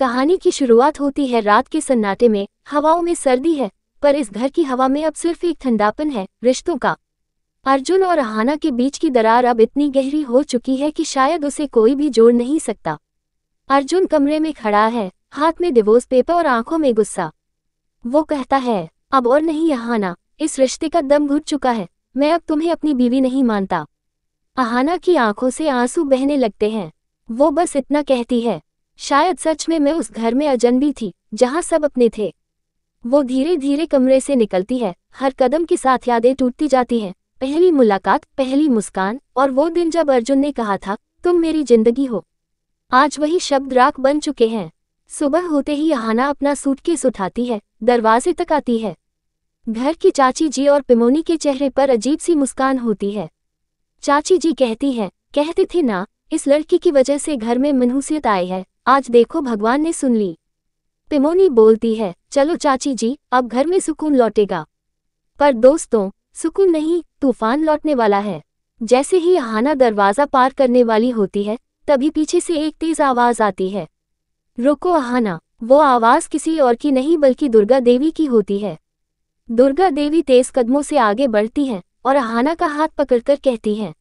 कहानी की शुरुआत होती है रात के सन्नाटे में। हवाओं में सर्दी है, पर इस घर की हवा में अब सिर्फ एक ठंडापन है, रिश्तों का। अर्जुन और अहाना के बीच की दरार अब इतनी गहरी हो चुकी है कि शायद उसे कोई भी जोड़ नहीं सकता। अर्जुन कमरे में खड़ा है, हाथ में डिवोर्स पेपर और आंखों में गुस्सा। वो कहता है, अब और नहीं अहाना, इस रिश्ते का दम घुट चुका है, मैं अब तुम्हें अपनी बीवी नहीं मानता। अहाना की आंखों से आंसू बहने लगते हैं। वो बस इतना कहती है, शायद सच में मैं उस घर में अजनबी थी, जहां सब अपने थे। वो धीरे धीरे कमरे से निकलती है, हर कदम के साथ यादें टूटती जाती हैं। पहली मुलाकात, पहली मुस्कान, और वो दिन जब अर्जुन ने कहा था, तुम मेरी जिंदगी हो। आज वही शब्द राख बन चुके हैं। सुबह होते ही अहाना अपना सूटकेस उठाती है, दरवाजे तक आती है। घर की चाची जी और पिमोनी के चेहरे पर अजीब सी मुस्कान होती है। चाची जी कहती हैं, कहते थे ना, इस लड़की की वजह से घर में मनहूसियत आई है, आज देखो भगवान ने सुन ली। पिमोनी बोलती है, चलो चाची जी, अब घर में सुकून लौटेगा। पर दोस्तों, सुकून नहीं, तूफान लौटने वाला है। जैसे ही अहाना दरवाजा पार करने वाली होती है, तभी पीछे से एक तेज आवाज आती है, रुको अहाना। वो आवाज किसी और की नहीं बल्कि दुर्गा देवी की होती है। दुर्गा देवी तेज कदमों से आगे बढ़ती हैं और अहाना का हाथ पकड़कर कहती हैं,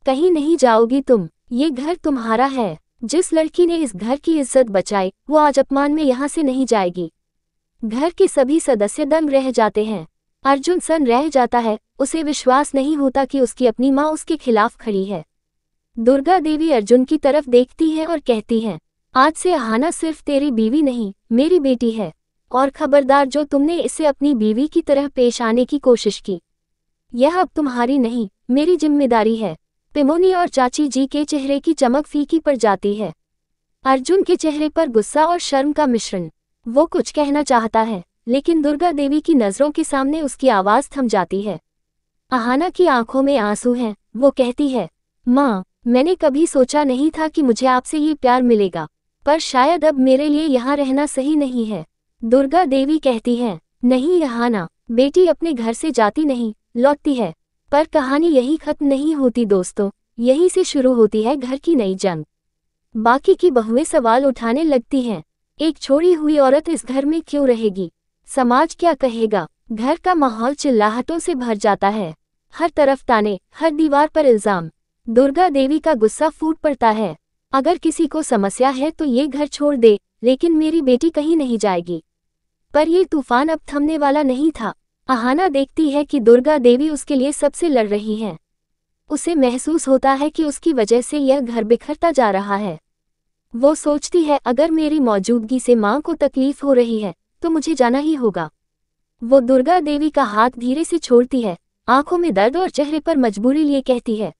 कहीं नहीं जाओगी तुम, ये घर तुम्हारा है। जिस लड़की ने इस घर की इज्जत बचाई, वो आज अपमान में यहाँ से नहीं जाएगी। घर के सभी सदस्य दंग रह जाते हैं। अर्जुन सन्न रह जाता है, उसे विश्वास नहीं होता कि उसकी अपनी माँ उसके खिलाफ खड़ी है। दुर्गा देवी अर्जुन की तरफ देखती है और कहती हैं, आज से अहाना सिर्फ तेरी बीवी नहीं, मेरी बेटी है। और खबरदार, जो तुमने इससे अपनी बीवी की तरह पेश आने की कोशिश की, यह अब तुम्हारी नहीं, मेरी जिम्मेदारी है। पिमोनी और चाची जी के चेहरे की चमक फीकी पड़ जाती है। अर्जुन के चेहरे पर गुस्सा और शर्म का मिश्रण। वो कुछ कहना चाहता है, लेकिन दुर्गा देवी की नजरों के सामने उसकी आवाज थम जाती है। अहाना की आंखों में आंसू हैं। वो कहती है, माँ, मैंने कभी सोचा नहीं था कि मुझे आपसे ये प्यार मिलेगा, पर शायद अब मेरे लिए यहाँ रहना सही नहीं है। दुर्गा देवी कहती है, नहीं अहाना, बेटी अपने घर से जाती नहीं, लौटती है। पर कहानी यही खत्म नहीं होती दोस्तों, यहीं से शुरू होती है घर की नई जंग। बाकी की बहुएं सवाल उठाने लगती हैं, एक छोड़ी हुई औरत इस घर में क्यों रहेगी? समाज क्या कहेगा? घर का माहौल चिल्लाहटों से भर जाता है, हर तरफ ताने, हर दीवार पर इल्जाम। दुर्गा देवी का गुस्सा फूट पड़ता है, अगर किसी को समस्या है तो ये घर छोड़ दे, लेकिन मेरी बेटी कहीं नहीं जाएगी। पर ये तूफान अब थमने वाला नहीं था। अहाना देखती है कि दुर्गा देवी उसके लिए सबसे लड़ रही हैं। उसे महसूस होता है कि उसकी वजह से यह घर बिखरता जा रहा है। वो सोचती है, अगर मेरी मौजूदगी से माँ को तकलीफ हो रही है, तो मुझे जाना ही होगा। वो दुर्गा देवी का हाथ धीरे से छोड़ती है, आंखों में दर्द और चेहरे पर मजबूरी लिए कहती है,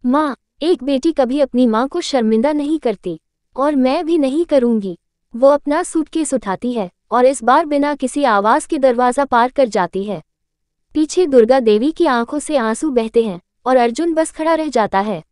माँ, एक बेटी कभी अपनी माँ को शर्मिंदा नहीं करती, और मैं भी नहीं करूँगी। वो अपना सूटकेस उठाती है और इस बार बिना किसी आवाज के दरवाजा पार कर जाती है। पीछे दुर्गा देवी की आंखों से आंसू बहते हैं और अर्जुन बस खड़ा रह जाता है,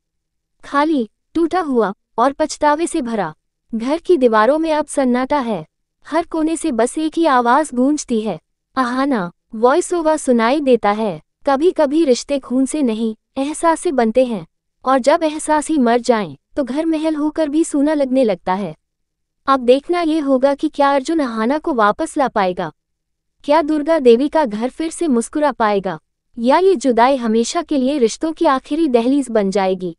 खाली, टूटा हुआ और पछतावे से भरा। घर की दीवारों में अब सन्नाटा है, हर कोने से बस एक ही आवाज गूंजती है, अहाना। वॉइस ओवर सुनाई देता है, कभी कभी रिश्ते खून से नहीं, एहसास से बनते हैं, और जब एहसास ही मर जाएं, तो घर महल होकर भी सूना लगने लगता है। अब देखना ये होगा कि क्या अर्जुन अहाना को वापस ला पाएगा? क्या दुर्गा देवी का घर फिर से मुस्कुरा पाएगा, या ये जुदाई हमेशा के लिए रिश्तों की आखिरी दहलीज बन जाएगी?